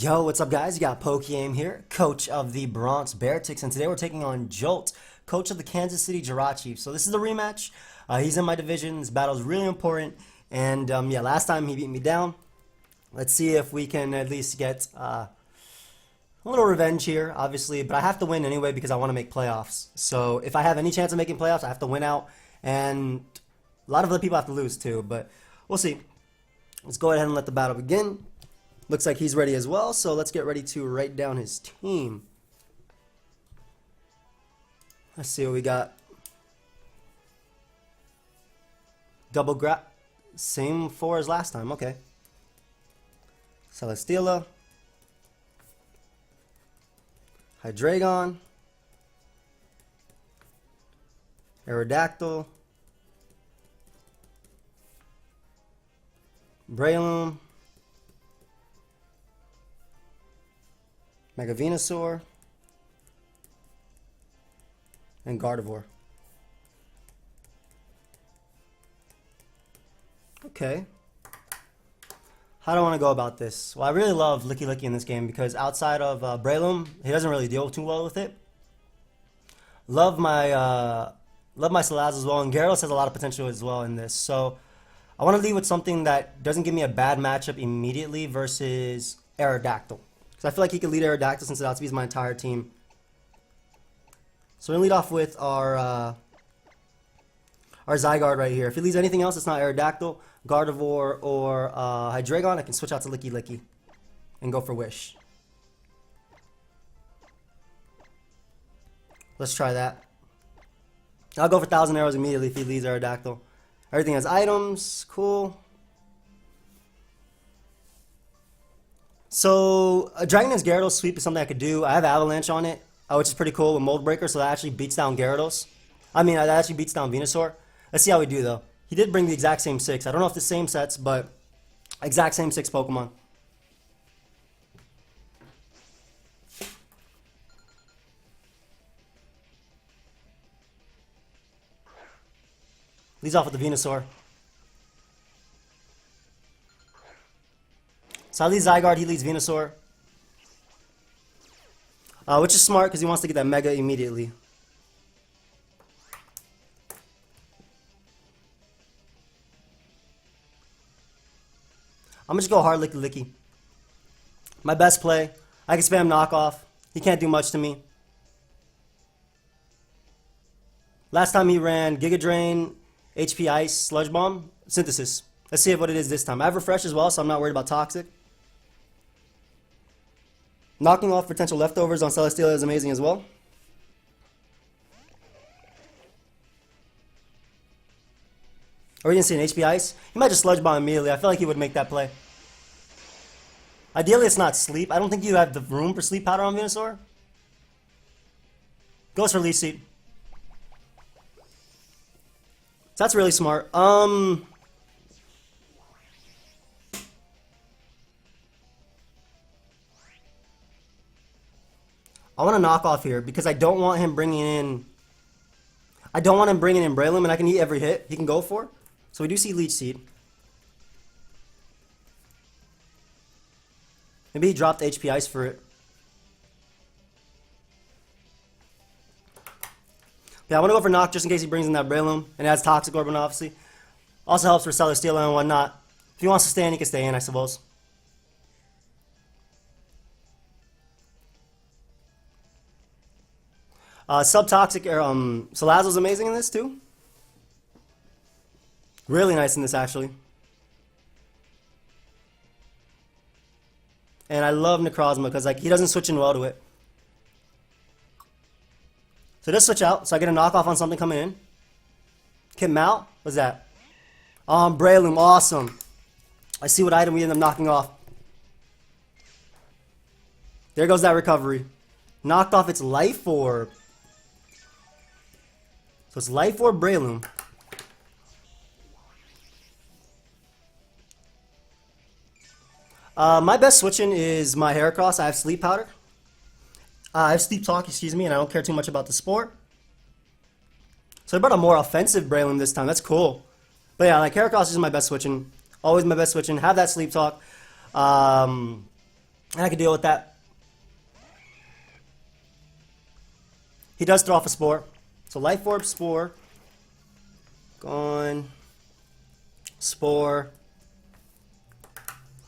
Yo, what's up guys? You got pokeaim here, coach of the Bronx Beartics, and today we're taking on Jolt, coach of the Kansas City Jirachiefs. So this is the rematch. He's in my division. This battle is really important, and yeah, last time he beat me down. Let's see if we can at least get a little revenge here, obviously, but I have to win anyway because I want to make playoffs. So if I have any chance of making playoffs, I have to win out, and a lot of other people have to lose too, but we'll see. Let's go ahead and let the battle begin. Looks like he's ready as well, so let's get ready to write down his team. Let's see what we got. Double grab. Same 4 as last time, okay. Celesteela. Hydreigon. Aerodactyl. Breloom. Mega Venusaur, and Gardevoir. Okay. How do I want to go about this? Well, I really love Licky Licky in this game because outside of Breloom, he doesn't really deal too well with it. Love my Salaz as well, and Gyarados has a lot of potential as well in this. So I want to lead with something that doesn't give me a bad matchup immediately versus Aerodactyl. So I feel like he could lead Aerodactyl since it outspeeds my entire team. So we're going to lead off with our Zygarde right here. If he leads anything else, it's not Aerodactyl, Gardevoir, or Hydreigon, I can switch out to Licky Licky and go for Wish. Let's try that. I'll go for 1,000 arrows immediately if he leads Aerodactyl. Everything has items. Cool. So, a Dragon Dance Gyarados sweep is something I could do. I have Avalanche on it, which is pretty cool with Mold Breaker, so that actually beats down Gyarados. That actually beats down Venusaur. Let's see how we do, though. He did bring the exact same 6. I don't know if the same sets, but exact same 6 Pokemon. Leads off with the Venusaur. So I lead Zygarde, he leads Venusaur. Which is smart because he wants to get that Mega immediately. I'm going to just go hard Licky Licky. My best play. I can spam knockoff. He can't do much to me. Last time he ran Giga Drain, HP Ice, Sludge Bomb, Synthesis. Let's see what it is this time. I have Refresh as well, so I'm not worried about Toxic. Knocking off potential leftovers on Celesteela is amazing as well. Are we going to see an HP Ice? He might just Sludge Bomb immediately. I feel like he would make that play. Ideally, it's not Sleep. I don't think you have the room for Sleep Powder on Venusaur. Goes for Leech Seed. So that's really smart. I want to knock off here because I don't want him bringing in. I don't want him bringing in Breloom, and I can eat every hit he can go for. So we do see Leech Seed. Maybe he dropped HP Ice for it. Yeah, I want to go for Knock just in case he brings in that Breloom, and it has Toxic Orb, obviously. Also helps for Celesteela and whatnot. If he wants to stay in, he can stay in, I suppose. Subtoxic, Salazzle's amazing in this too. Really nice in this actually. And I love Necrozma because he doesn't switch in well to it. So just switch out, so I get a knockoff on something coming in. Kitmount, what's that? Breloom, awesome. I see what item we end up knocking off. There goes that recovery. Knocked off its Life Orb. So it's Life Orb Breloom. My best switching is my Heracross. I have Sleep Powder. I have Sleep Talk, excuse me, and I don't care too much about the sport. So I brought a more offensive Breloom this time. That's cool. But yeah, like Heracross is my best switching. Always my best switching. Have that Sleep Talk. And I can deal with that. He does throw off a Spore. So Life Orb, Spore. Gone. Spore.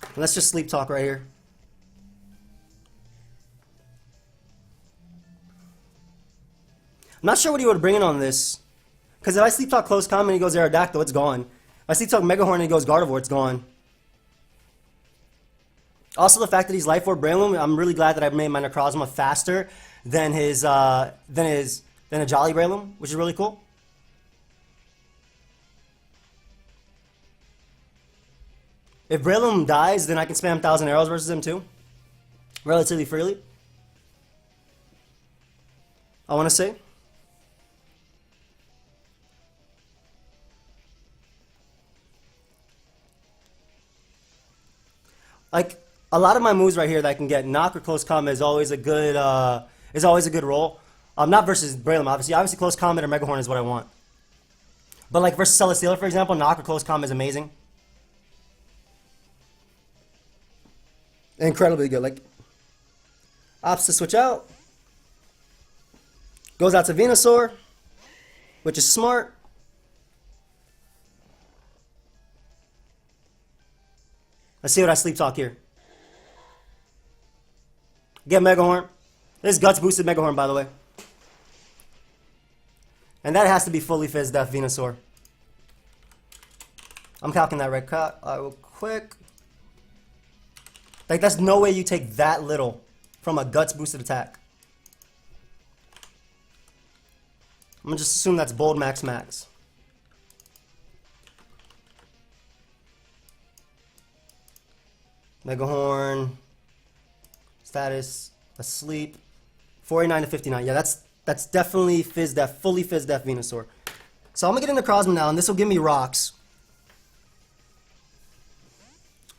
And let's just Sleep Talk right here. I'm not sure what he would bring in on this. Because if I Sleep Talk Close Combat and he goes Aerodactyl, it's gone. If I Sleep Talk Megahorn and he goes Gardevoir, it's gone. Also, the fact that he's Life Orb Breloom, I'm really glad that I made my Necrozma faster than his a Jolly Breloom, which is really cool. If Breloom dies, then I can spam 1,000 arrows versus him too, relatively freely. I want to say. Like a lot of my moves right here that I can get knock or close combat is always a good roll. Not versus Breloom, obviously. Obviously, close combat or Megahorn is what I want. But like versus Celesteela, for example, knock or close combat is amazing. Incredibly good. Like opts to switch out. Goes out to Venusaur, which is smart. Let's see what I Sleep Talk here. Get Megahorn. This is Guts boosted Megahorn, by the way. And that has to be fully Fizz Death Venusaur. I'm calculating that right cut real quick. Like, there's no way you take that little from a Guts boosted attack. I'm gonna just assume that's bold max max. Megahorn. Status. Asleep. 49 to 59. Yeah, that's definitely Fizz Death, fully Fizz Death Venusaur. So I'm gonna get into Necrozma now, and this will give me rocks.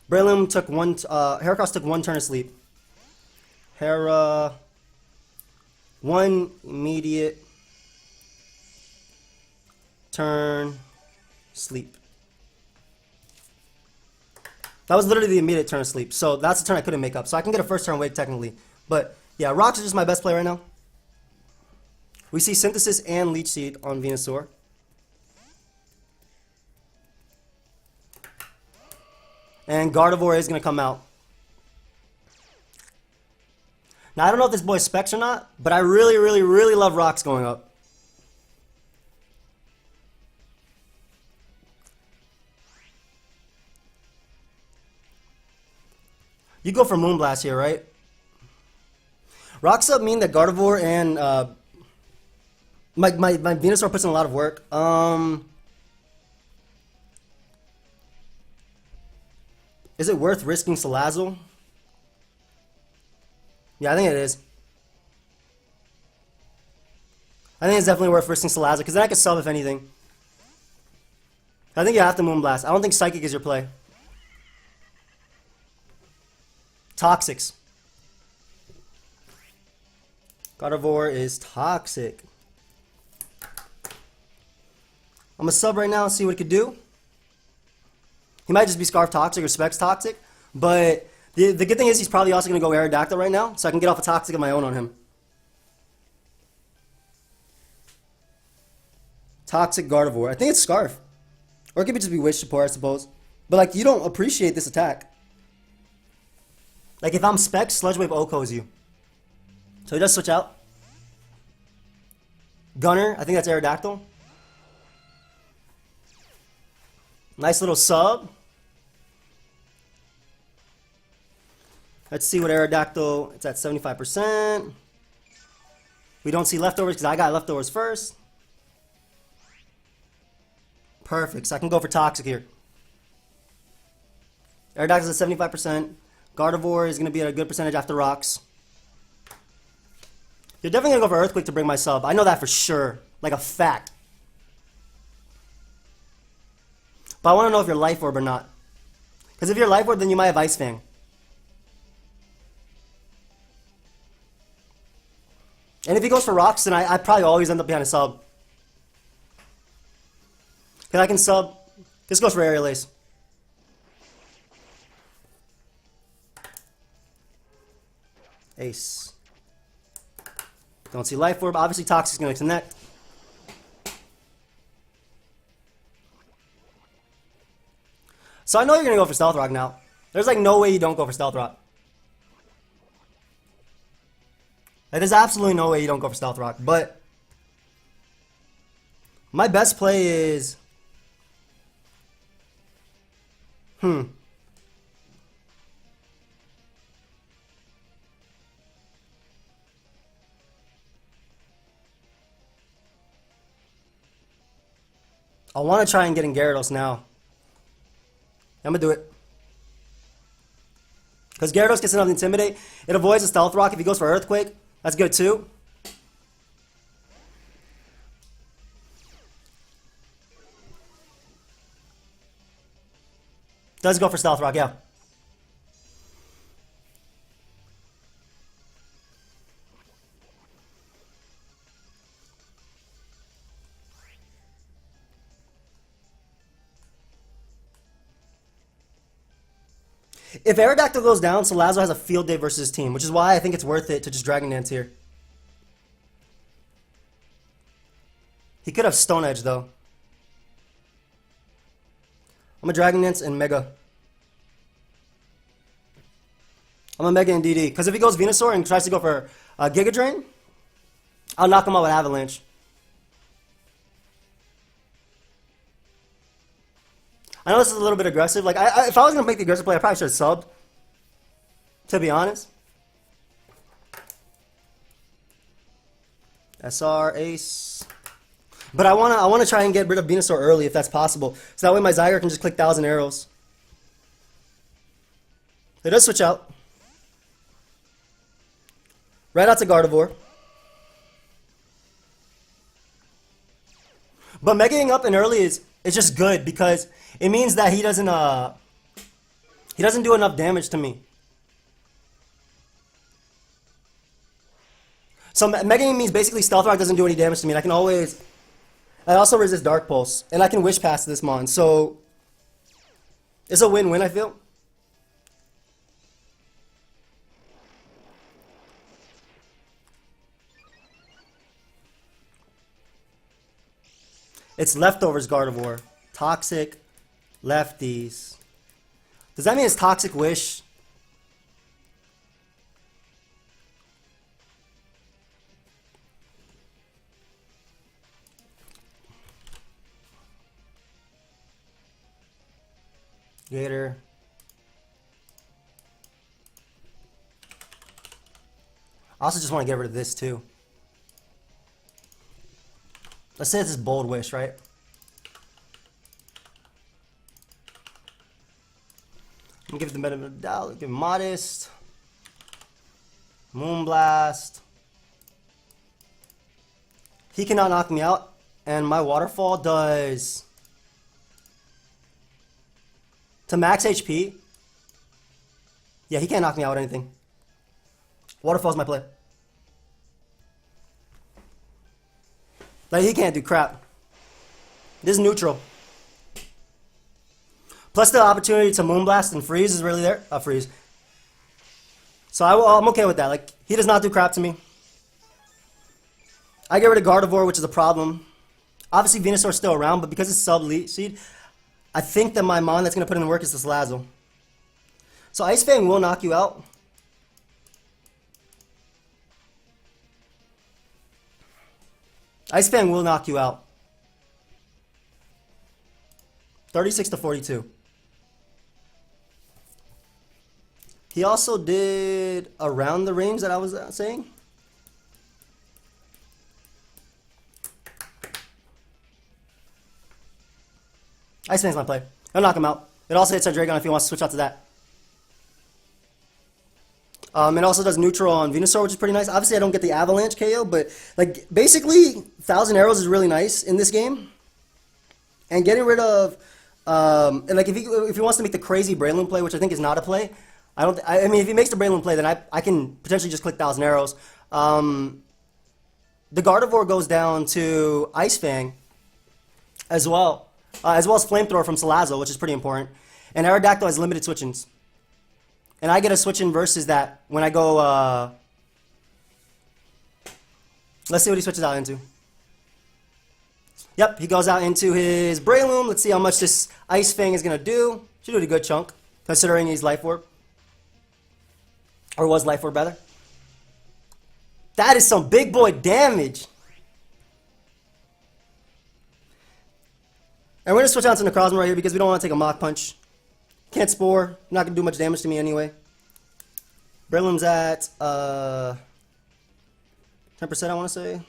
Breloom took Heracross took 1 turn of sleep. Hera, 1 immediate turn sleep. That was literally the immediate turn of sleep. So that's the turn I couldn't make up. So I can get a first turn wake technically. But yeah, Rocks is just my best play right now. We see Synthesis and Leech Seed on Venusaur. And Gardevoir is going to come out. Now, I don't know if this boy's specs or not, but I really, really, really love Rocks going up. You go for Moonblast here, right? Rocks up mean that Gardevoir and my Venusaur puts in a lot of work. Is it worth risking Salazzle? Yeah, I think it is. I think it's definitely worth risking Salazzle, because then I can sub if anything. I think you have to Moonblast. I don't think Psychic is your play. Toxics. Gardevoir is toxic. I'm going to sub right now and see what it could do. He might just be Scarf Toxic or Specs Toxic, but the good thing is he's probably also going to go Aerodactyl right now, so I can get off a Toxic of my own on him. Toxic Gardevoir. I think it's Scarf. Or it could just be Wish Support, I suppose. But, like, you don't appreciate this attack. Like, if I'm Specs, Sludge Wave Okos you. So he does switch out. Gunner, I think that's Aerodactyl. Nice little sub. Let's see what Aerodactyl, it's at 75%. We don't see leftovers because I got leftovers first. Perfect, so I can go for Toxic here. Aerodactyl's at 75%. Gardevoir is going to be at a good percentage after Rocks. You're definitely going to go for Earthquake to bring my sub. I know that for sure. Like a fact. But I want to know if you're Life Orb or not. Because if you're Life Orb, then you might have Ice Fang. And if he goes for Rocks, then I probably always end up behind a sub. Because I can sub. This goes for Aerial Ace. Ace. Don't see Life Orb. Obviously, Toxic's going to connect. So I know you're going to go for Stealth Rock now. There's like no way you don't go for Stealth Rock. Like, there's absolutely no way you don't go for Stealth Rock. But my best play is... I want to try and get in Gyarados now. I'm going to do it. Because Gyarados gets enough to Intimidate. It avoids the Stealth Rock. If he goes for Earthquake, that's good too. Does go for Stealth Rock, yeah. If Aerodactyl goes down, Salazzle has a field day versus his team, which is why I think it's worth it to just Dragon Dance here. He could have Stone Edge, though. I'm a Dragon Dance and Mega. I'm a Mega and DD. Because if he goes Venusaur and tries to go for Giga Drain, I'll knock him out with Avalanche. I know this is a little bit aggressive. Like, if I was going to make the aggressive play, I probably should have subbed. To be honest. SR, Ace. But I wanna try and get rid of Venusaur early if that's possible. So that way my Zygarde can just click 1,000 arrows. It does switch out. Right out to Gardevoir. But Megaing up and early is just good because it means that he doesn't do enough damage to me. So Megaing means basically Stealth Rock doesn't do any damage to me, and I also resist Dark Pulse, and I can Wish Pass this Mon, so it's a win-win, I feel. It's Leftovers Gardevoir. Toxic Lefties. Does that mean it's Toxic Wish? Gator. I also just want to get rid of this too. Let's say this is Bold Wish, right? I'm gonna give it the benefit of the doubt. Give Modest. Moonblast. He cannot knock me out, and my Waterfall does to max HP. Yeah, he can't knock me out with anything. Waterfall's my play. Like, he can't do crap. This is neutral. Plus the opportunity to Moonblast and Freeze is really there. Freeze. So I'm okay with that. Like, he does not do crap to me. I get rid of Gardevoir, which is a problem. Obviously, Venusaur's still around, but because it's sub-Lead Seed, I think that my Mon that's going to put in the work is the Salazzle. So Ice Fang will knock you out. Ice Fang will knock you out. 36 to 42. He also did around the range that I was saying. Ice Fang's my play. I'll knock him out. It also hits our Dragon if he wants to switch out to that. It also does neutral on Venusaur, which is pretty nice. Obviously, I don't get the Avalanche KO, but like basically, 1,000 arrows is really nice in this game. And getting rid of, and like if he wants to make the crazy Braylon play, which I think is not a play, I mean, if he makes the Braylon play, then I can potentially just click 1,000 arrows. The Gardevoir goes down to Ice Fang as well as Flamethrower from Salazzle, which is pretty important. And Aerodactyl has limited switch-ins. And I get a switch-in versus that when I go Let's see what he switches out into. Yep, he goes out into his Breloom. Let's see how much this Ice Fang is going to do. Should do a good chunk, considering he's Life Orb. Or was Life Orb, rather. That is some big boy damage. And we're going to switch out to Necrozma right here because we don't want to take a Mach Punch. Can't Spore. Not going to do much damage to me anyway. Breloom's at 10%, I want to say.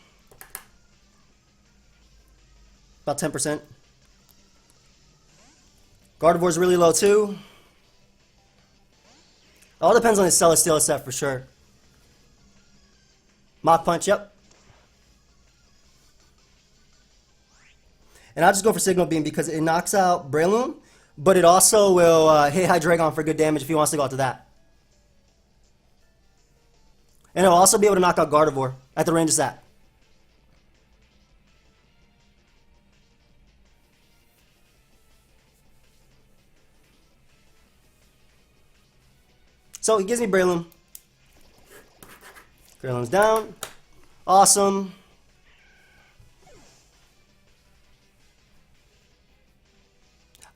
About 10%. Gardevoir's really low too. All depends on his Celesteela set for sure. Mach Punch, yep. And I'll just go for Signal Beam because it knocks out Breloom, but it also will hit Hydreigon for good damage if he wants to go out to that. And it'll also be able to knock out Gardevoir at the range it's at. So he gives me Breloom. Breloom's down. Awesome.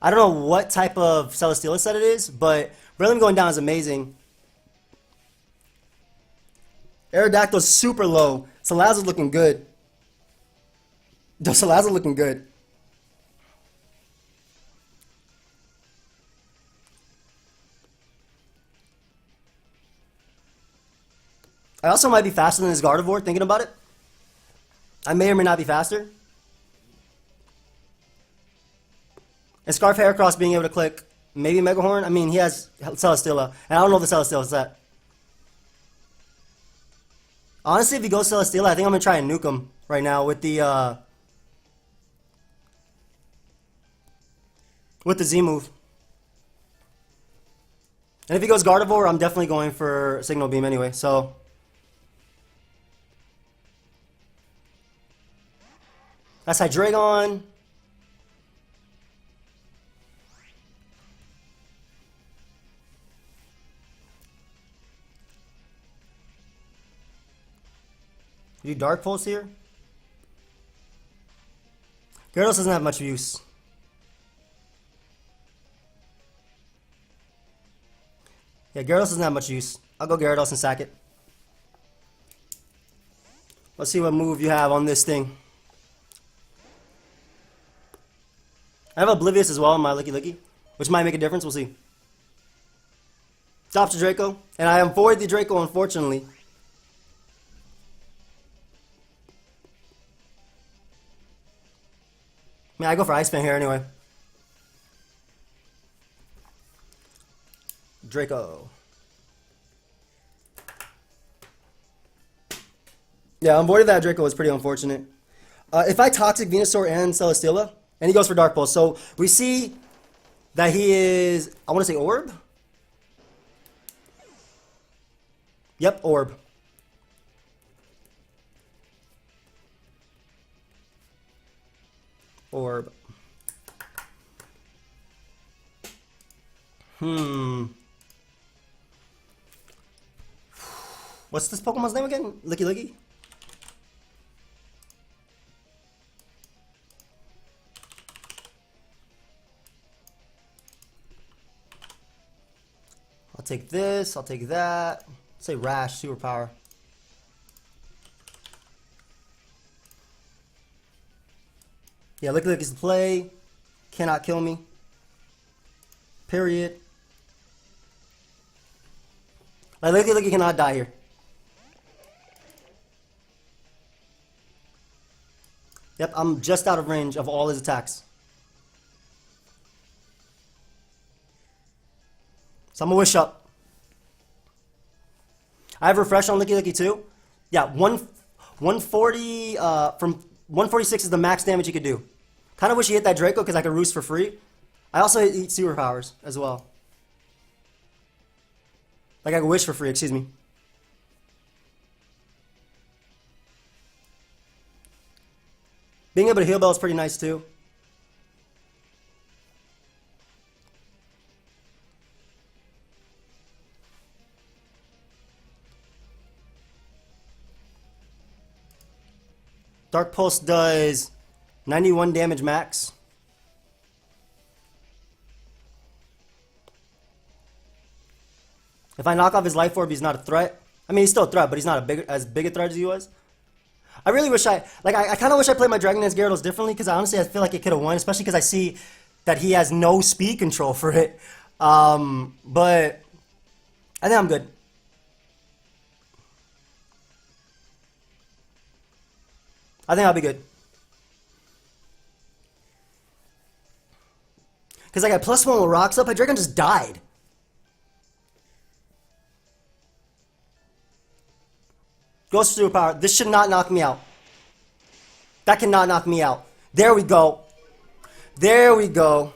I don't know what type of Celesteela set it is, but Breloom going down is amazing. Aerodactyl's super low. Salazzle's looking good. Salazzle's looking good. I also might be faster than his Gardevoir, thinking about it. I may or may not be faster. And Scarf Heracross being able to click maybe Megahorn. I mean, he has Celesteela, and I don't know if the Celesteela set. Honestly, if he goes Celesteela, I think I'm going to try and nuke him right now with the Z move. And if he goes Gardevoir, I'm definitely going for Signal Beam anyway, so... That's Hydreigon. Do Dark Pulse here? Gyarados doesn't have much use. Yeah, Gyarados doesn't have much use. I'll go Gyarados and sack it. Let's see what move you have on this thing. I have Oblivious as well in my Licky Licky, which might make a difference. We'll see. Drops the Draco, and I avoid the Draco, unfortunately. I mean, I go for Ice Fan here anyway. Draco. Yeah, avoiding that Draco was pretty unfortunate. If I Toxic Venusaur and Celesteela, and he goes for Dark Pulse. So we see that he is, I want to say Orb? Yep, Orb. Orb. What's this Pokemon's name again? Licky Licky? I'll take this, I'll take that. Let's say Rash, Superpower. Yeah, Licky Licky's the play. Cannot kill me. Period. Like, Licky Licky cannot die here. Yep, I'm just out of range of all his attacks. So I'm gonna Wish Up. I have Refresh on Licky Licky too. Yeah, 140 from 146 is the max damage he could do. Kind of wish he hit that Draco because I could Roost for free. I also eat Superpowers as well. Like I could Wish for free, excuse me. Being able to Heal Bell is pretty nice too. Dark Pulse does 91 damage max. If I knock off his life orb, he's not a threat. I mean, he's still a threat, but he's not as big a threat as he was. I really wish I kind of wish I played my Dragon Dance Gyarados differently, because honestly I feel like it could have won, especially because I see that he has no speed control for it. But I think I'm good. I think I'll be good. Because I got +1 with rocks up. Hydreigon just died. Ghost Superpower. This should not knock me out. That cannot knock me out. There we go. There we go.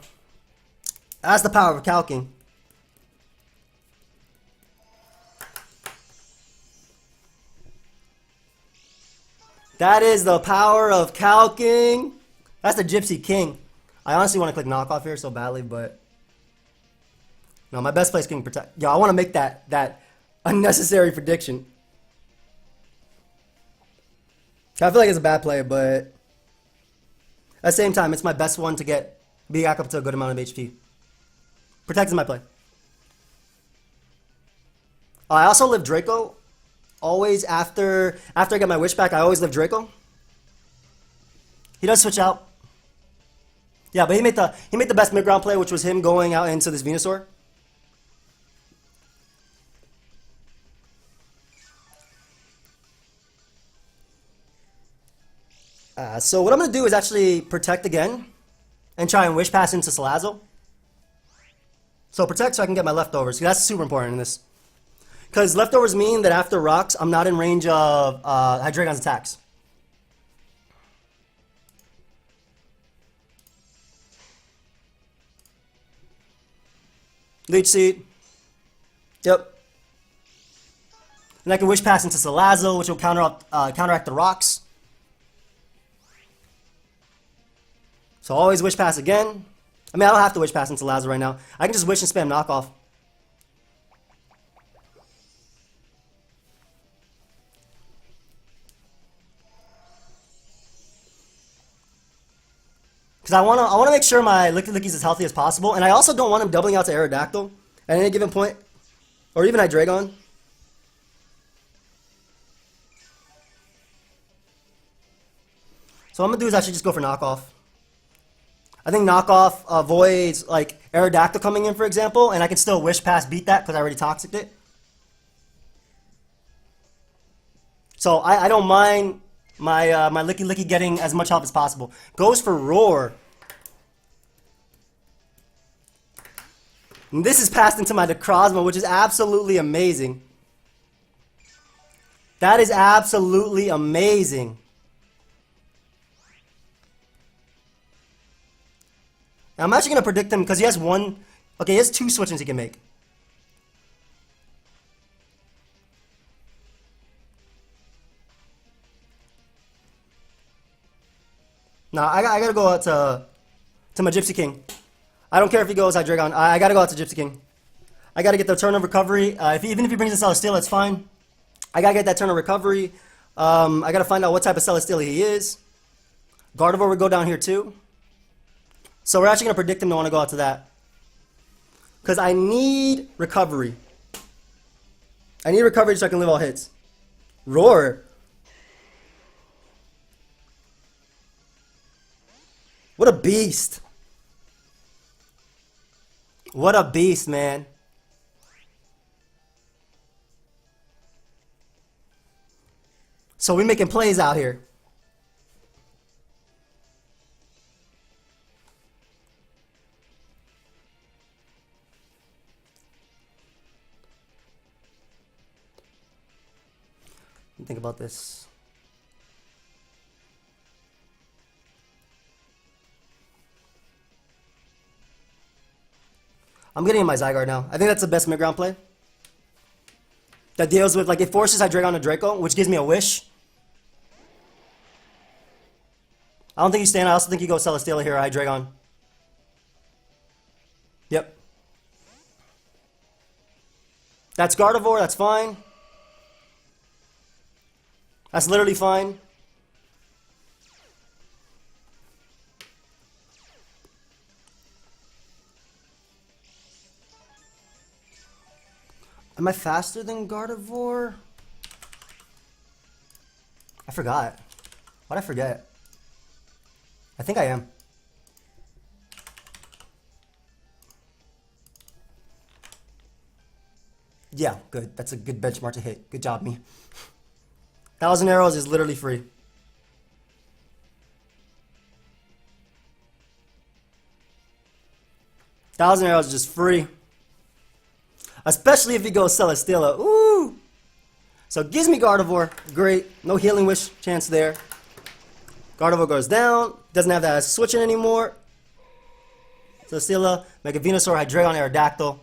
That's the power of calcing. That is the power of calcing. That's the Gypsy King. I honestly want to click knockoff here so badly, but no, my best play is King Protect. Yo, I want to make that unnecessary prediction. I feel like it's a bad play, but at the same time, it's my best one to be back up to a good amount of HP. Protect is my play. I also live Draco. Always after I get my wish back, I always live Draco. He does switch out. Yeah, but he made the best mid-ground play, which was him going out into this Venusaur. So what I'm going to do is actually protect again and try and wish pass into Salazzle. So protect so I can get my leftovers. That's super important in this. Because leftovers mean that after rocks, I'm not in range of Hydreigon's attacks. Leech Seed. Yep. And I can wish pass into Salazzle, which will counteract the rocks. So always wish pass again. I mean, I don't have to wish pass into Salazzle right now. I can just wish and spam knockoff. Because I wanna make sure my Licky is as healthy as possible, and I also don't want him doubling out to Aerodactyl at any given point, or even Hydreigon. So what I'm gonna do is actually just go for knockoff. I think knockoff avoids like Aerodactyl coming in, for example, and I can still wish pass beat that because I already toxiced it. So I don't mind my my Licky getting as much health as possible. Goes for Roar. And this is passed into my Necrozma, which is absolutely amazing. That is absolutely amazing. Now, I'm actually going to predict him because he has one... Okay, he has 2 switches he can make. Now, I got to go out to my Gypsy King. I don't care if he goes Hydreigon. I got to go out to Gypsy King. I got to get the turn of recovery. Even if he brings a Celesteela, it's fine. I got to get that turn of recovery. I got to find out what type of Celesteela he is. Gardevoir would go down here too. So we're actually going to predict him to want to go out to that. Because I need recovery. I need recovery so I can live all hits. Roar. What a beast. What a beast, man. So we're making plays out here. Think about this. I'm getting in my Zygarde now. I think that's the best mid-ground play. That deals with, like, it forces Hydreigon to Draco, which gives me a wish. I don't think you stand. I also think you go Celesteela here, Hydreigon. Yep. That's Gardevoir, that's fine. That's literally fine. Am I faster than Gardevoir? I forgot. Why'd I forget? I think I am. Yeah, good. That's a good benchmark to hit. Good job, me. 1,000 arrows is literally free. Thousand arrows is just free. Especially if you go Celesteela. Ooh! So it gives me Gardevoir. Great. No Healing Wish chance there. Gardevoir goes down. Doesn't have that switching anymore. Celesteela, Mega Venusaur, Hydreigon, Aerodactyl.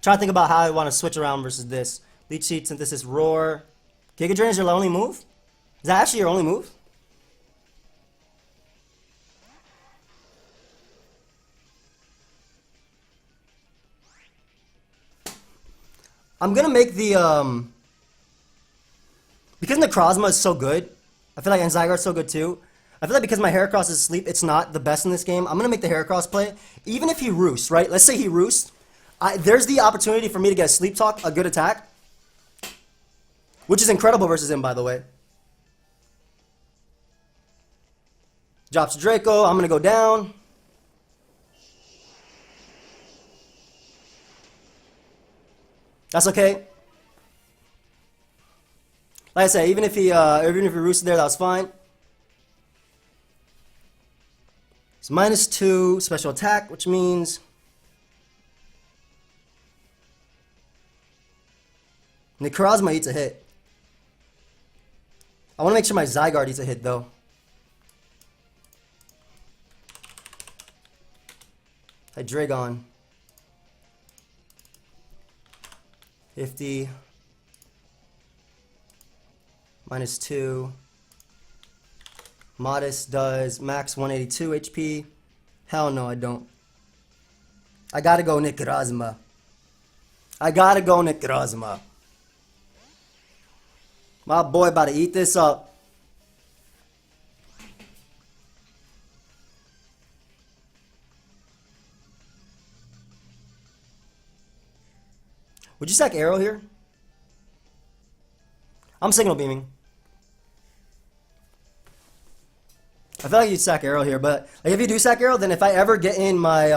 Trying to think about how I want to switch around versus this. Leech Seed, Synthesis, Roar. Giga Drain is your only move? Is that actually your only move? I'm gonna make the because Necrozma is so good. I feel like Zygarde's so good too. I feel like because my Heracross is asleep, it's not the best in this game. I'm gonna make the Heracross play, even if he roosts, right? Let's say he roosts. There's the opportunity for me to get a Sleep Talk, a good attack, which is incredible versus him, by the way. Drops Draco. I'm gonna go down. That's okay. Like I said, even if he roosted there, that was fine. It's -2 special attack, which means Necrozma eats a hit. I want to make sure my Zygarde eats a hit, though. Hydreigon. 50. -2. Modest does max 182 HP. Hell no, I don't. I gotta go Necrozma. I gotta go Necrozma. My boy about to eat this up. Would you sack Arrow here? I'm signal beaming. I feel like you'd sack Arrow here, but like if you do sack Arrow, then if I ever get in my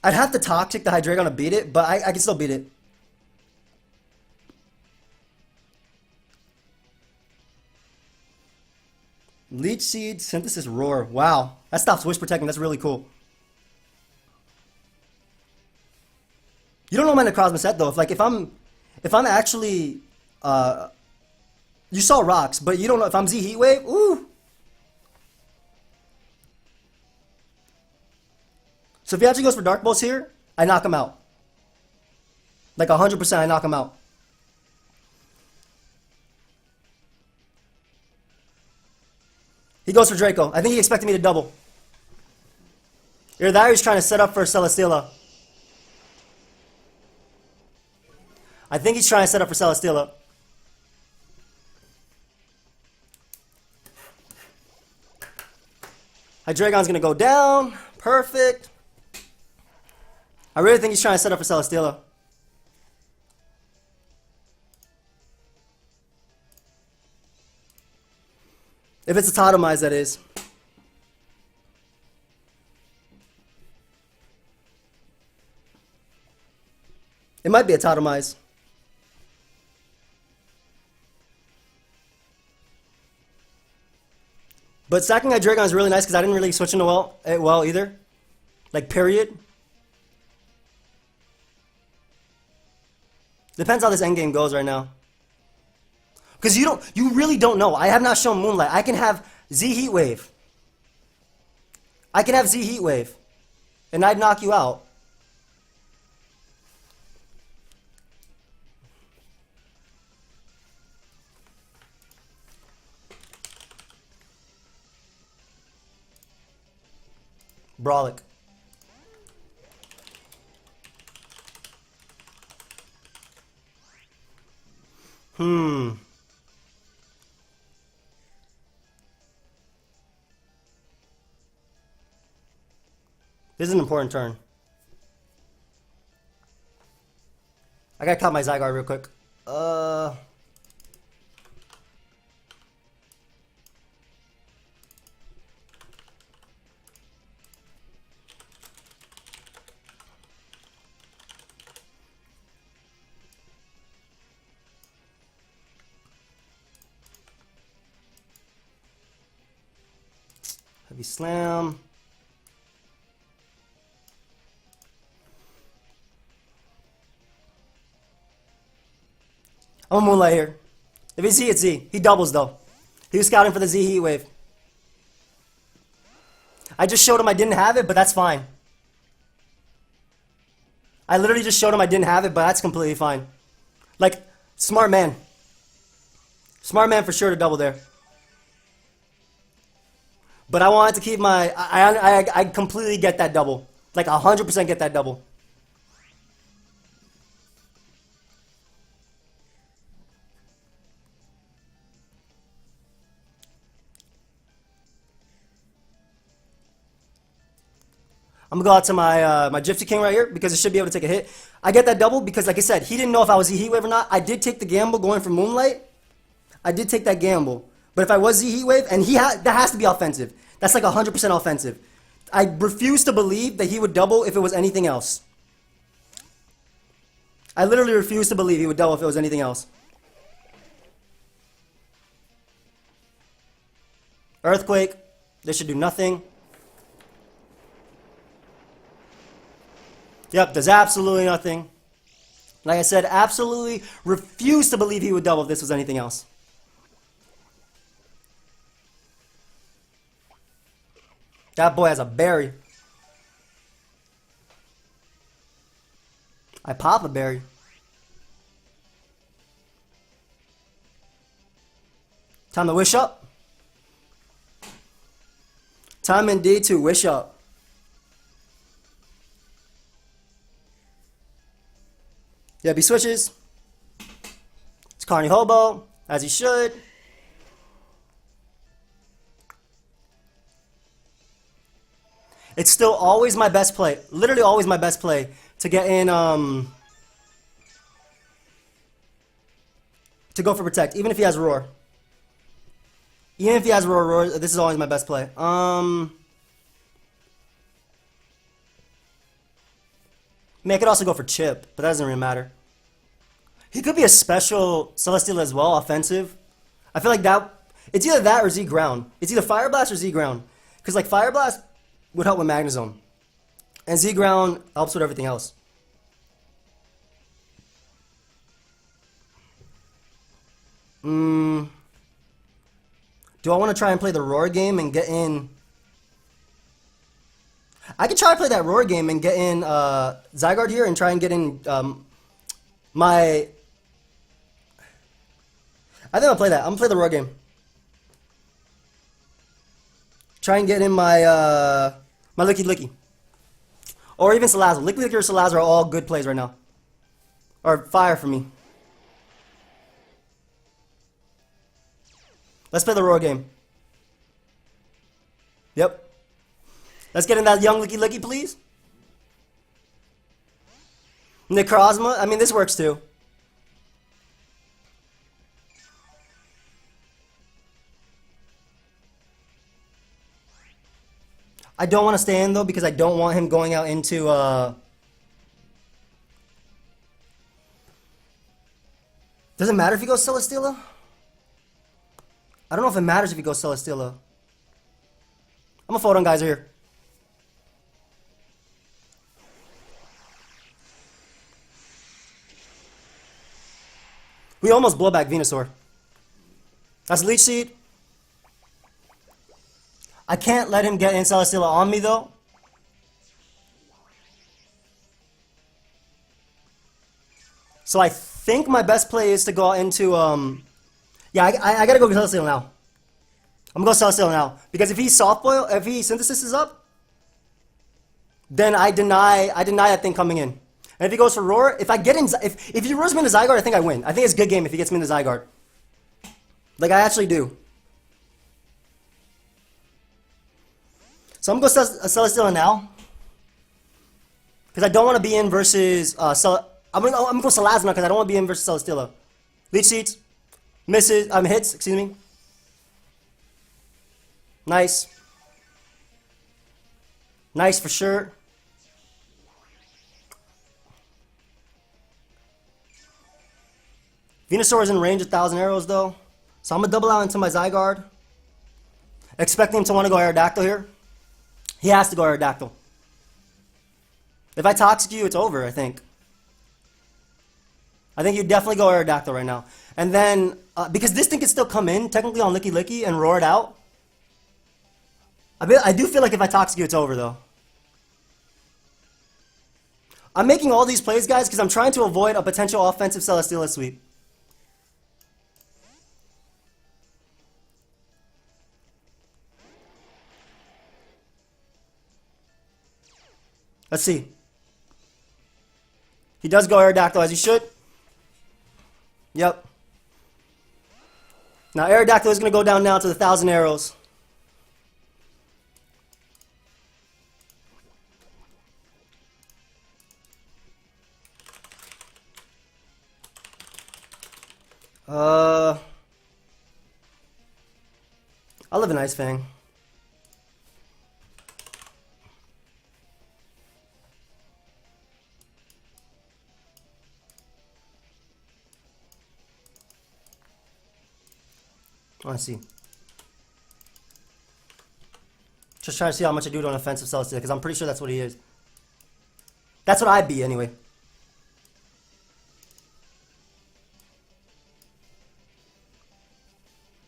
I'd have to Toxic the Hydreigon to beat it, but I can still beat it. Leech Seed, Synthesis, Roar. Wow, that stops Wish Protecting. That's really cool. You don't know my Necrozma set though. If I'm actually you saw rocks, but you don't know if I'm Z Heat Wave. Ooh. So if he actually goes for Dark Bolts here, I knock him out. Like 100%, I knock him out. He goes for Draco. I think he expected me to double. Either that or he's trying to set up for Celesteela. I think he's trying to set up for Celesteela. Hydreigon's going to go down. Perfect. I really think he's trying to set up for Celesteela. If it's a Totemize, that is. It might be a Totemize. But sacking Hydreigon is really nice because I didn't really switch into well either. Like, period. Depends how this endgame goes right now. Because you really don't know. I have not shown Moonlight. I can have Z Heat Wave. I can have Z Heat Wave. And I'd knock you out. Brawlic. This is an important turn. I gotta count my Zygarde real quick. Heavy Slam. I'm a Moonlight here. If it's Z, it's Z. He doubles though. He was scouting for the Z Heat Wave. I just showed him I didn't have it, but that's fine. I literally just showed him I didn't have it, but that's completely fine. Like, smart man. Smart man for sure to double there. But I wanted to keep my... I completely get that double. Like 100% get that double. I'm gonna go out to my my Gypsy King right here because it should be able to take a hit. I get that double because, like I said, he didn't know if I was Z Heat Wave or not. I did take the gamble going for Moonlight. I did take that gamble. But if I was Z Heat Wave, and that has to be offensive. That's like 100% offensive. I refuse to believe that he would double if it was anything else. I literally refuse to believe he would double if it was anything else. Earthquake. This should do nothing. Yep, does absolutely nothing. Like I said, absolutely refuse to believe he would double if this was anything else. That boy has a berry. I pop a berry. Time to wish up. Time indeed to wish up. Yep, he switches. It's Carney Hobo, as he should. It's still always my best play. Literally always my best play to get in, to go for Protect, even if he has Roar. Even if he has Roar, this is always my best play. I mean, I could also go for Chip, but that doesn't really matter. He could be a special Celesteela as well, offensive. I feel like that, it's either that or Z Ground. It's either Fire Blast or Z Ground. Because like Fire Blast would help with Magnezone. And Z Ground helps with everything else. Do I want to try and play the Roar game and get in... I could try to play that Roar game and get in Zygarde here and try and get in my... I think I'll play that. I'm going to play the Roar game. Try and get in my my Licky Licky. Or even Salazzle. Licky Licky or Salazzle are all good plays right now. Or fire for me. Let's play the Roar game. Yep. Let's get in that young Licky Licky, please. Necrozma. I mean, this works too. I don't want to stay in though because I don't want him going out into Does it matter if he goes Celesteela? I don't know if it matters if he goes Celesteela. I'm a Photon Geyser here. We almost blow back Venusaur. That's Leech Seed. I can't let him get in Celesteela on me though. So I think my best play is to go into yeah, I gotta go Celesteela now. I'm gonna go Celesteela now. Because if he Soft Boil, if he Synthesis is up, then I deny that thing coming in. And if he goes for Roar, if I get in, if he roars me into Zygarde, I think I win. I think it's a good game if he gets me into Zygarde. Like I actually do. So I'm gonna go Celesteela now. Because I don't want to be in versus I'm gonna go Salazar because I don't want to be in versus Celesteela. Leech Seeds. Misses. Hits. Excuse me. Nice. Nice for sure. Venusaur is in range of 1,000 arrows though. So I'm going to double out into my Zygarde. Expecting him to want to go Aerodactyl here. He has to go Aerodactyl. If I Toxic you, it's over, I think. I think you definitely go Aerodactyl right now. And then, because this thing can still come in, technically on Licky Licky, and roar it out. I do feel like if I Toxic you, it's over though. I'm making all these plays, guys, because I'm trying to avoid a potential offensive Celesteela sweep. Let's see. He does go Aerodactyl as he should. Yep. Now Aerodactyl is going to go down now to the 1,000 arrows. I'll live an Ice Fang. I see. Just trying to see how much I do to an offensive Celesteela, because I'm pretty sure that's what he is. That's what I'd be, anyway.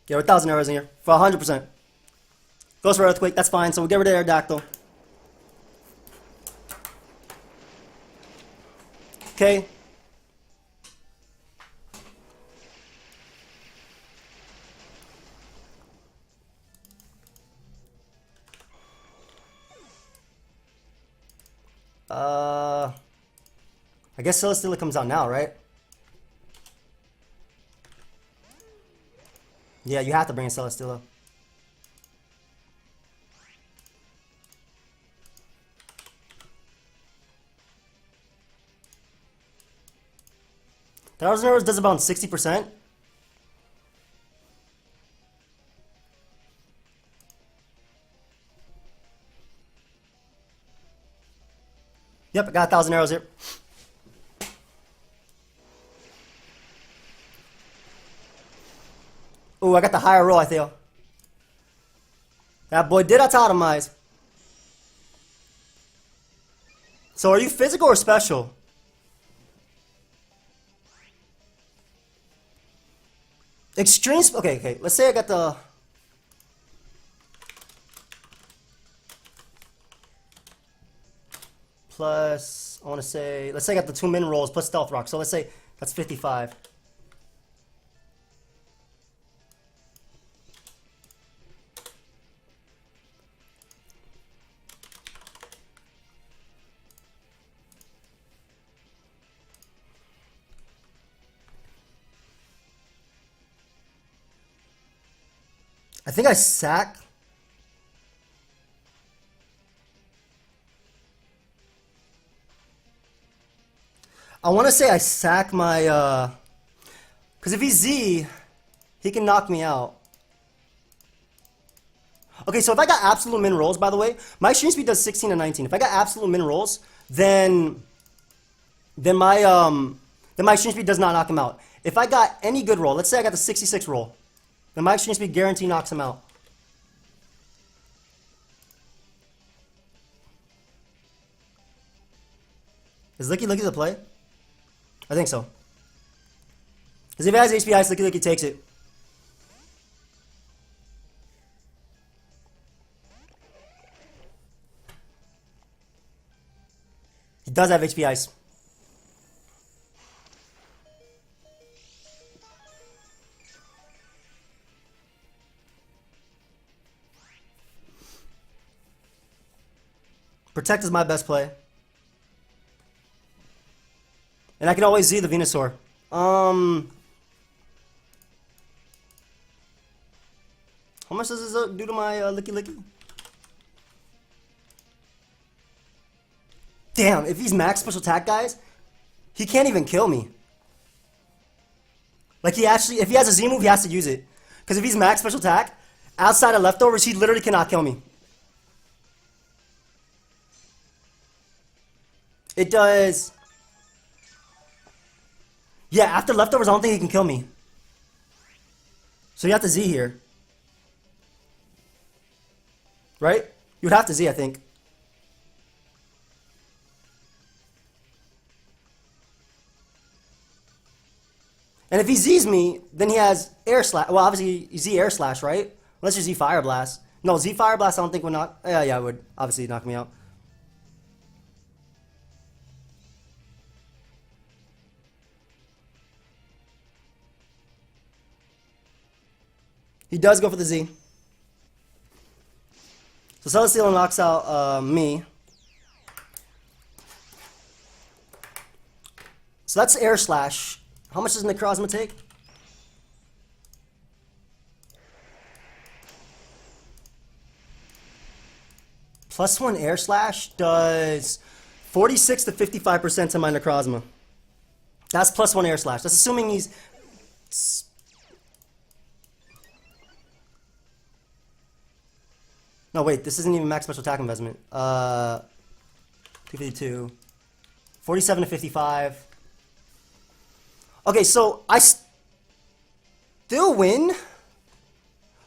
Yeah, we're 1,000 arrows in here. For 100%. Goes for Earthquake, that's fine. So we'll get rid of Aerodactyl. Okay. I guess Celesteela comes out now, right? Yeah, you have to bring in Celesteela. The Thousand Arrows does about 60%. Yep, I got 1,000 arrows here. Ooh, I got the higher roll, I feel. That boy did autotomize. So are you physical or special? Extreme, okay. Let's say I got the... Plus, I want to say, let's say I got the 2 min rolls plus Stealth Rock. So let's say that's 55. I think I sack. I want to say I sack my, because if he's Z, he can knock me out. Okay, so if I got absolute min rolls, by the way, my stream speed does 16 and 19. If I got absolute min rolls, then my stream speed does not knock him out. If I got any good roll, let's say I got the 66 roll, then my stream speed guarantee knocks him out. Is Licky Licky the play? I think so. Because if he has HP Ice, Licky Licky takes it. He does have HP Ice. Protect is my best play. And I can always Z the Venusaur. How much does this do to my Licky Licky? Damn, if he's max special attack, guys, he can't even kill me. Like, if he has a Z move, he has to use it. Because if he's max special attack, outside of leftovers, he literally cannot kill me. It does... Yeah, after leftovers, I don't think he can kill me. So you have to Z here. Right? You would have to Z, I think. And if he Z's me, then he has Air Slash. Well, obviously, Z Air Slash, right? Unless you Z Fire Blast. No, Z Fire Blast I don't think would knock... Yeah, it would obviously knock me out. He does go for the Z. So Celesteal knocks out me. So that's Air Slash. How much does Necrozma take? +1 Air Slash does 46 to 55% to my Necrozma. That's +1 Air Slash. That's assuming he's... No, wait, this isn't even max special attack investment. 252. 47 to 55. Okay, so I still win,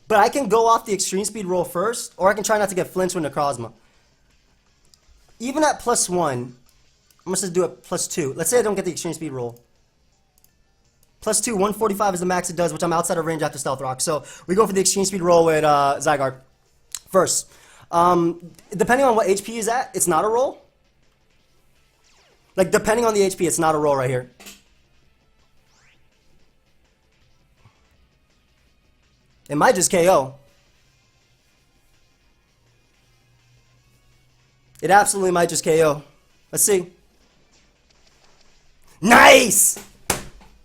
but I can go off the extreme speed roll first, or I can try not to get flinched with Necrozma. Even at +1, I'm going to do it +2. Let's say I don't get the extreme speed roll. +2, 145 is the max it does, which I'm outside of range after Stealth Rock. So we go for the extreme speed roll with Zygarde first. Depending on what HP he's at, it's not a roll. Like, depending on the HP, it's not a roll right here. It might just KO. It absolutely might just KO. Let's see. Nice!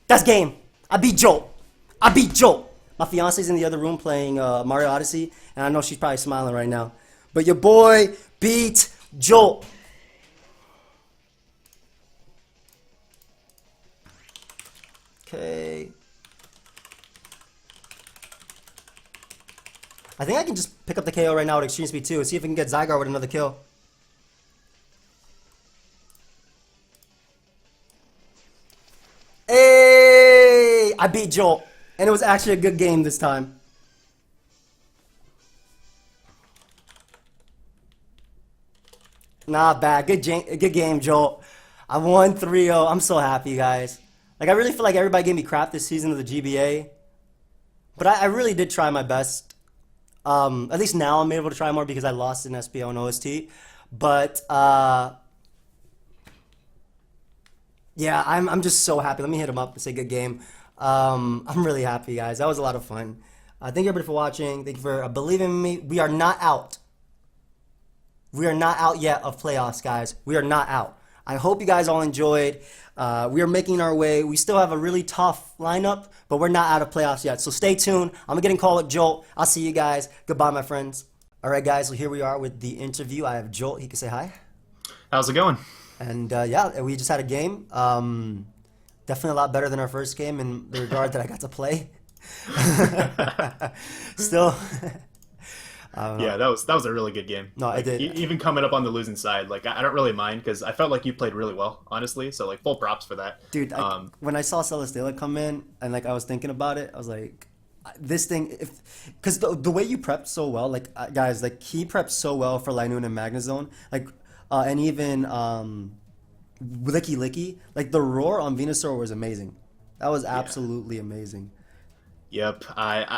That's game. I beat Jolt. I beat Jolt. My fiance's in the other room playing Mario Odyssey, and I know she's probably smiling right now. But your boy beat Jolt. Okay. I think I can just pick up the KO right now with Extreme Speed 2 and see if we can get Zygarde with another kill. Hey! I beat Jolt. And it was actually a good game this time. Not bad. Good game, Jolt. I won 3-0. I'm so happy, guys. Like, I really feel like everybody gave me crap this season of the GBA. But I really did try my best. At least now I'm able to try more because I lost in SPO and OST. But, yeah, I'm just so happy. Let me hit him up and say good game. I'm really happy, guys. That was a lot of fun. Thank you everybody for watching. Thank you for believing in me. We are not out. We are not out yet of playoffs, guys. We are not out. I hope you guys all enjoyed. We are making our way. We still have a really tough lineup, but we're not out of playoffs yet. So stay tuned. I'm getting called with Jolt. I'll see you guys. Goodbye, my friends. All right, guys. So here we are with the interview. I have Jolt. He can say hi. How's it going? And yeah, we just had a game. Definitely a lot better than our first game in the regard that I got to play. Still. Yeah, that was a really good game. No, like, I did. Even coming up on the losing side, like I don't really mind because I felt like you played really well, honestly. So like full props for that, dude. When I saw Celesteela come in and like I was thinking about it, I was like, this thing, because the way you prepped so well, like guys, like he prepped so well for Linoon and Magnezone, like and even Licky Licky, like the roar on Venusaur was amazing. That was absolutely amazing. Yep,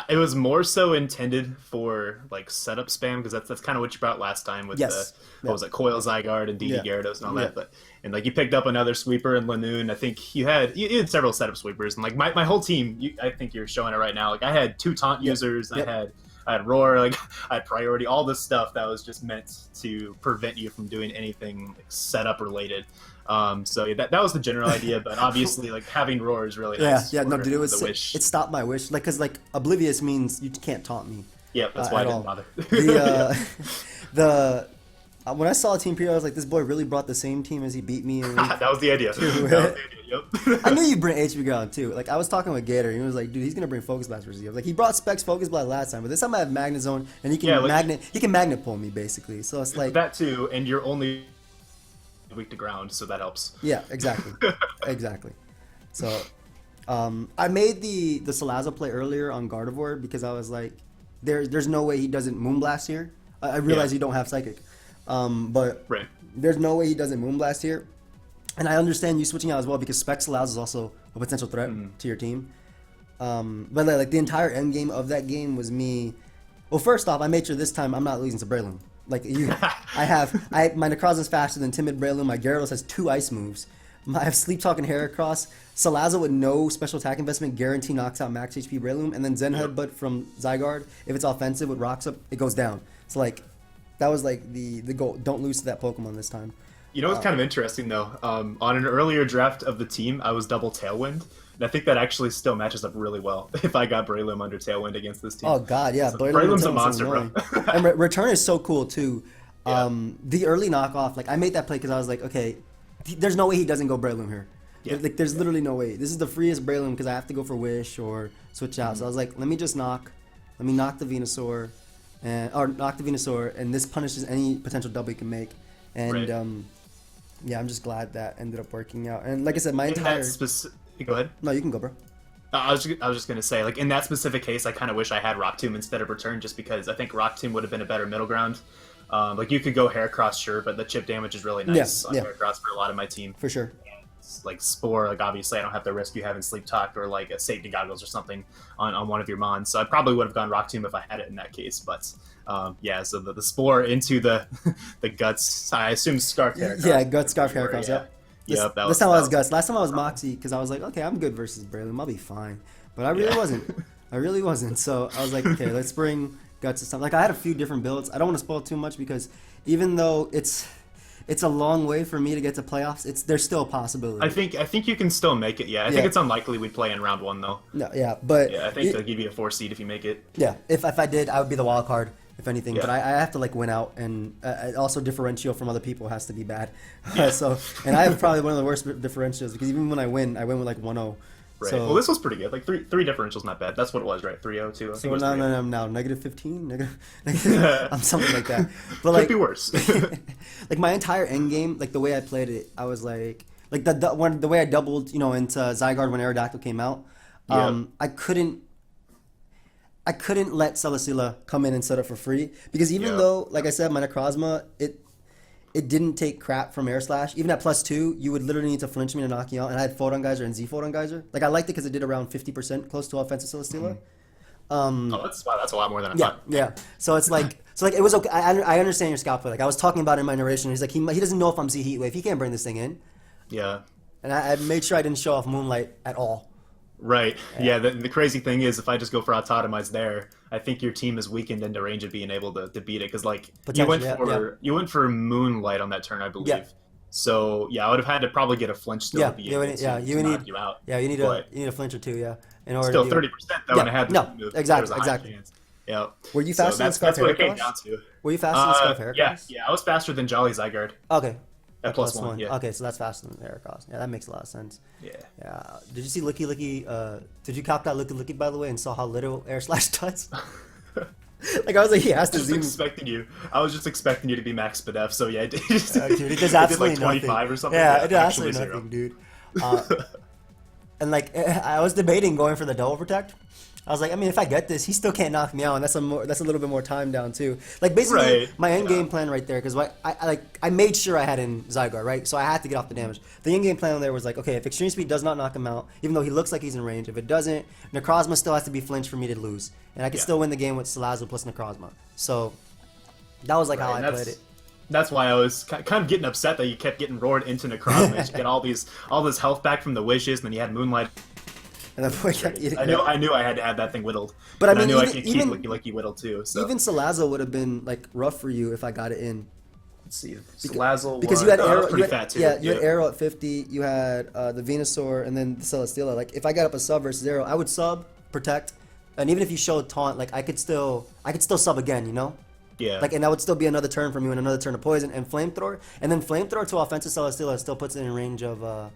it was more so intended for like setup spam because that's kind of what you brought last time with the what was it, Coil Zygarde and DD Gyarados and all that. But and like you picked up another sweeper in Linoon. I think you had several setup sweepers and like my whole team. I think you're showing it right now. Like I had 2 taunt users. I had roar. Like I had priority. All this stuff that was just meant to prevent you from doing anything like, setup related. So yeah, that was the general idea, but obviously like having roar is really nice. No, dude, it stopped my wish. Like, cause like oblivious means you can't taunt me. Yeah, that's why I didn't bother. when I saw Team Pure, I was like, this boy really brought the same team as he beat me. And That was the idea. That was the idea. Yep. I knew you'd bring HP ground too. Like I was talking with Gator, and he was like, "Dude, he's gonna bring Focus Blast versus you." I was like, he brought Specs Focus Blast last time, but this time I have Magnet Zone, and he can magnet pull me basically. So it's like that too, and you're only weak to ground, so that helps. Yeah, exactly, exactly. So, I made the Salazzle play earlier on Gardevoir because I was like, there's no way he doesn't Moonblast here. I realize you don't have Psychic, but right. There's no way he doesn't Moonblast here. And I understand you switching out as well because Specs Salazzle is also a potential threat to your team. But like the entire end game of that game was me. Well, first off, I made sure this time I'm not losing to Breloom. Like my Necrozma's faster than Timid Breloom. My Gyarados has 2 ice moves. I have Sleep Talk and Heracross. Salazzle with no special attack investment guarantee knocks out max HP Breloom, and then Zen Headbutt from Zygarde. If it's offensive with Rocks Up, it goes down. So like that was like the goal. Don't lose to that Pokemon this time. You know what's kind of interesting though? On an earlier draft of the team, I was double Tailwind, and I think that actually still matches up really well if I got Breloom under Tailwind against this team. Oh god, yeah, so Breloom's a monster, bro. And Return is so cool too. The early knockoff, like I made that play because I was like, okay, there's no way he doesn't go Breloom here. Yeah. Like there's literally no way. This is the freest Breloom because I have to go for Wish or switch out. So I was like, let me knock the Venusaur, and this punishes any potential double he can make. And yeah, I'm just glad that ended up working out. And like I said, my entire go ahead. No, you can go, bro. I was just gonna say, like in that specific case, I kind of wish I had Rock Tomb instead of Return, just because I think Rock Tomb would have been a better middle ground. Like you could go Heracross, sure, but the chip damage is really nice on Heracross for a lot of my team. For sure. Like Spore, like obviously I don't have the risk you have in Sleep Talk or like a Safety Goggles or something on one of your Mons. So I probably would have gone Rock Tomb if I had it in that case. But yeah, so the Spore into the Guts. I assume Scarf Heracross. Yeah, Guts, Scarf Heracross. Yeah. Yep. This time I was Guts. Last time I was Moxie because I was like, okay, I'm good versus Breloom. I'll be fine. But I really wasn't. I really wasn't. So I was like, okay, let's bring Guts this time. Like I had a few different builds. I don't want to spoil too much because even though it's a long way for me to get to playoffs, there's still a possibility. I think you can still make it. Yeah, I think it's unlikely we'd play in round 1 though. No, yeah, but yeah, I think they'll give you a 4 seed if you make it. Yeah, if I did, I would be the wild card if anything. Yeah. But I have to like win out, and also differential from other people has to be bad. So and I have probably one of the worst differentials because even when I win with like 1-0. Right. So, well, this was pretty good. Like three differentials, not bad. That's what it was, right? 3-0, 2-0. So no, -15, I'm something like that. But like, could be worse. Like my entire end game, like the way I played it, I was like the way I doubled, into Zygarde when Aerodactyl came out. I couldn't let Celesteela come in and set up for free because even though, like I said, my Necrozma, it didn't take crap from Air Slash. Even at +2, you would literally need to flinch me to knock you out. And I had Photon Geyser and Z Photon Geyser. Like I liked it because it did around 50% close to offensive Celesteela. That's a lot more than I thought. Yeah. So it's like it was okay. I understand your scout play. Like I was talking about it in my narration. He's like he doesn't know if I'm Z Heat Wave. He can't bring this thing in. Yeah. And I made sure I didn't show off Moonlight at all. Right. Yeah. The crazy thing is, if I just go for Autotomize there, I think your team is weakened into range of being able to beat it because like you went for Moonlight on that turn, I believe. Yeah. So yeah, I would have had to probably get a flinch still to be able to knock you out. Yeah, you need a flinch or two. Yeah. In order still 30% though, and I had exactly. Yeah. Were you faster than Scarf Heracross? That's what it came down to. Were you faster than Scarf Heracross? Yeah, I was faster than Jolly Zygarde. Okay. At +1, yeah. Okay, so that's faster than Heracross. Yeah, that makes a lot of sense. Yeah. Yeah. Did you see Licky Licky? Did you cop that Licky Licky, by the way, and saw how little Air Slash does? Like, I was like, he has to zoom. I was just expecting you to be Max Spadef, so yeah, dude, it does absolutely did like 25 nothing. Or something. Yeah, it did absolutely nothing, dude. And like, I was debating going for the Double Protect. I was like, I mean, if I get this, he still can't knock me out, and that's a little bit more time down too. Like basically, my end game plan right there, because I made sure I had in Zygarde, right? So I had to get off the damage. The end game plan there was like, okay, if Extreme Speed does not knock him out, even though he looks like he's in range, if it doesn't, Necrozma still has to be flinched for me to lose, and I could still win the game with Salazzle plus Necrozma. So that was like how I played it. That's why I was kind of getting upset that you kept getting roared into Necrozma. And you get all this health back from the wishes, and then you had Moonlight. And the boy kept eating. I knew I had to have that thing whittled. But I mean, I knew I could keep Licky whittled too. So. Even Salazzle would have been like rough for you if I got it in. Let's see, Salazzle because you had Arrow. Pretty fat too. Yeah, you had Arrow at 50. You had the Venusaur and then the Celesteela. Like if I got up a sub versus Arrow, I would sub, protect, and even if you showed taunt, like I could still sub again. You know. Yeah. Like, and that would still be another turn from you and another turn of poison and flamethrower, and then flamethrower to offensive Celesteela still puts it in range of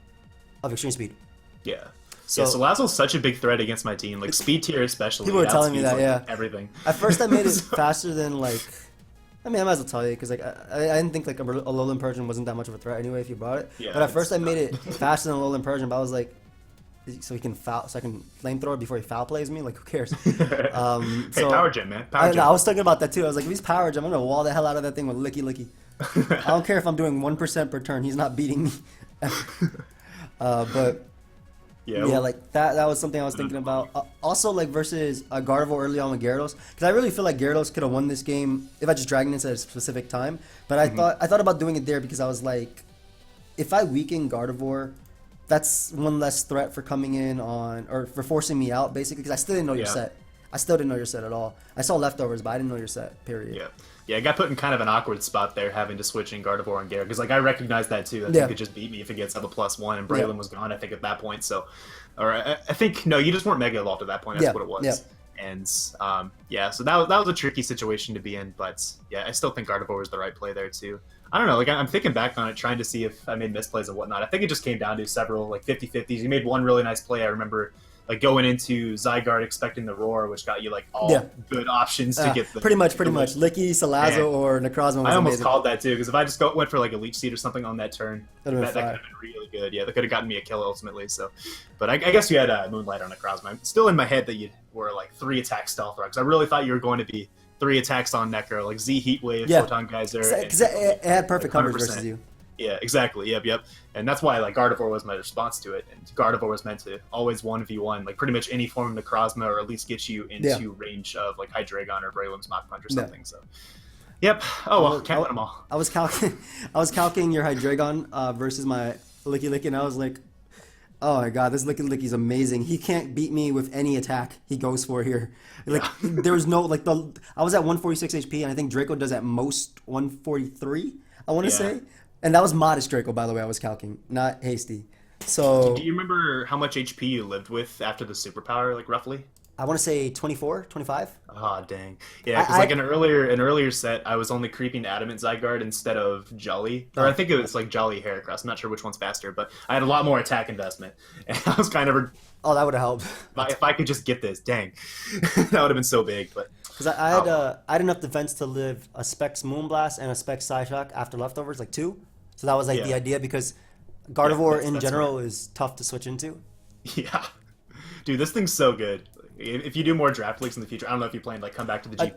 extreme speed. Yeah. So yeah, Salazzle's such a big threat against my team, like speed tier especially. people were telling me that, like yeah, everything. At first, I made it faster than like. I mean, I might as well tell you because like I didn't think like a Alolan Persian wasn't that much of a threat anyway if you brought it. Yeah, but at first, I made it faster than Alolan Persian, but I was like, so he can foul, so I can flamethrower before he foul plays me. Like, who cares? Hey, so power gem, man. Power gem. I was thinking about that too. I was like, if he's power gem, I'm gonna wall the hell out of that thing with licky. I don't care if I'm doing 1% per turn. He's not beating me. But yeah, like that was something I was thinking about. Also, like versus Gardevoir early on with Gyarados, because I really feel like Gyarados could have won this game if I just Dragon Dance at a specific time. But I thought about doing it there because I was like, if I weaken Gardevoir, that's one less threat for coming in on or for forcing me out basically. Because I still didn't know your set. I still didn't know your set at all. I saw leftovers, but I didn't know your set. Period. Yeah. Yeah, I got put in kind of an awkward spot there, having to switch in Gardevoir and Gyarados, because like I recognized that too. That he could just beat me if it gets up a +1, and Braylon was gone. I think at that point, so, or I think no, you just weren't Mega Evolved at that point. That's what it was. Yeah. And so that was a tricky situation to be in, but yeah, I still think Gardevoir was the right play there too. I don't know, like I'm thinking back on it, trying to see if I made misplays and whatnot. I think it just came down to several like 50-50s. You made one really nice play. I remember. Like going into Zygarde expecting the roar, which got you like all good options to get the pretty much Licky, Salazzle, or Necrozma. Was I almost amazing. called that too because if I just went for like a Leech Seed or something on that turn, that could have been really good. Yeah, that could have gotten me a kill ultimately. So, but I guess you had Moonlight on Necrozma. Still in my head that you were like 3 attack Stealth Rock. I really thought you were going to be 3 attacks on Necro, like Z Heat Wave, Photon Geyser. Because it had perfect coverage versus you. Yeah, exactly. Yep. And that's why like Gardevoir was my response to it. And Gardevoir was meant to always 1v1, like pretty much any form of Necrozma, or at least get you into range of like Hydreigon or Braylon's Mach Punch or something. So, yep. Oh well, can't win them all. I was calculating your Hydreigon versus my Licky, and I was like, oh my god, this Licky's amazing. He can't beat me with any attack he goes for here. Like there was no like I was at 146 HP, and I think Draco does at most 143. I want to say. And that was modest Draco, by the way, I was calcing, not hasty. So, do you remember how much HP you lived with after the superpower, like roughly? I want to say 24, 25. Oh, dang. Yeah, because like an earlier set, I was only creeping Adamant Zygarde instead of Jolly. Or I think it was like Jolly Heracross. I'm not sure which one's faster, but I had a lot more attack investment. And I was kind of... Oh, that would have helped. If I could just get this, dang. That would have been so big, but... Because I had enough defense to live a Specs Moonblast and a Specs Psyshock after leftovers, like 2. So that was like the idea, because Gardevoir in general is tough to switch into. Yeah. Dude, this thing's so good. If you do more draft leagues in the future, I don't know if you plan to like come back to the G.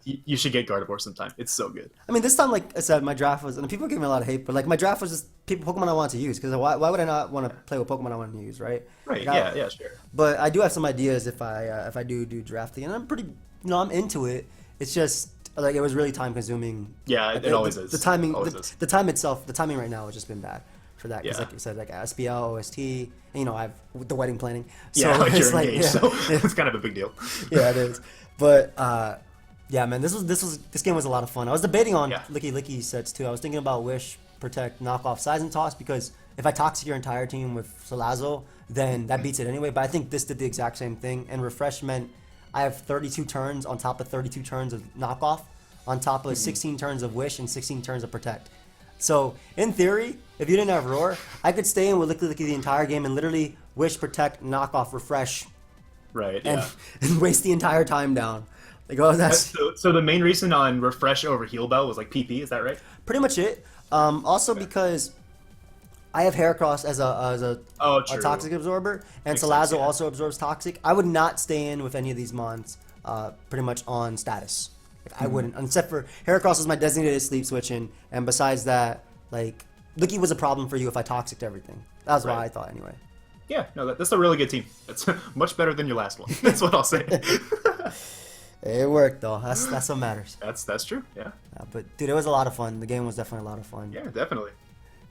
You should get Gardevoir sometime. It's so good. I mean, this time, like I said, my draft was, and people give me a lot of hate, but like my draft was just Pokemon I wanted to use, because why would I not want to play with Pokemon I want to use, right? Right. Like, yeah, sure. But I do have some ideas if I do drafting, and I'm pretty, I'm into it. It's just like it was really time consuming. Yeah, it always is. The timing, the time itself, the timing right now has just been bad for that. Because like you said, like SPL, OST, and I have the wedding planning. So like it's you're engaged, so it's kind of a big deal. Yeah, it is. But yeah, man, this game was a lot of fun. I was debating on Licky sets too. I was thinking about Wish, Protect, Knock Off, Size and Toss, because if I toxic your entire team with Salazzle, then that beats it anyway. But I think this did the exact same thing. And Refresh meant I have 32 turns on top of 32 turns of Knockoff, on top of 16 turns of Wish and 16 turns of Protect. So, in theory, if you didn't have Roar, I could stay in with Licky the entire game and literally Wish, Protect, Knockoff, Refresh. Right, and waste the entire time down. Like, oh, that's... So the main reason on Refresh over Heal Bell was like PP, is that right? Pretty much it. Also because I have Heracross as a Toxic Absorber, and Salazzle also absorbs Toxic. I would not stay in with any of these mons pretty much on status. Like, I wouldn't, except for Heracross is my designated sleep switching, and besides that, like, Licky was a problem for you if I Toxic'd everything. That was why I thought anyway. Yeah, no, that's a really good team. That's much better than your last one. That's what I'll say. It worked though. That's what matters. That's true. Yeah. But dude, it was a lot of fun. The game was definitely a lot of fun. Yeah, definitely.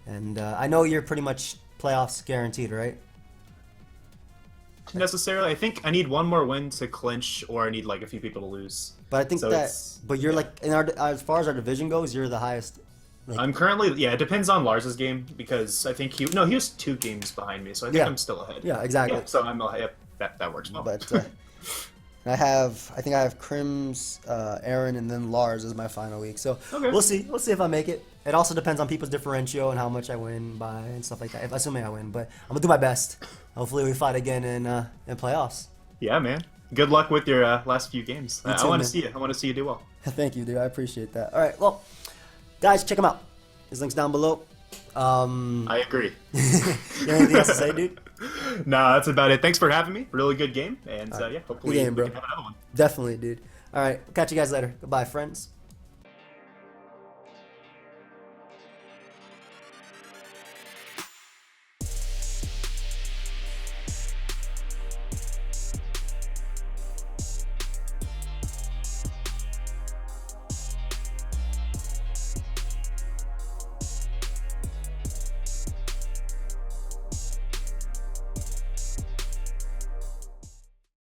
And I know you're pretty much playoffs guaranteed, right? Necessarily, I think I need one more win to clinch, or I need like a few people to lose. But I think but you're like as far as our division goes, you're the highest. Like, I'm currently it depends on Lars's game, because I think he was 2 games behind me, so I think I'm still ahead. Yeah, exactly. Yeah, so I'm that works well. But I think I have Crims, Aaron, and then Lars as my final week. So Okay. we'll see. We'll see if I make it. It also depends on people's differential and how much I win by and stuff like that. If assuming I win, but I'm gonna do my best. Hopefully we fight again in playoffs. Yeah, man. Good luck with your last few games. I want to see it. I want to see you do well. Thank you, dude. I appreciate that. All right, well, guys, check them out. His link's down below. I agree. Anything else to say, dude? No, that's about it. Thanks for having me. Really good game. And yeah, hopefully game, bro. we can have another one. Definitely, dude. All right, catch you guys later. Goodbye, friends.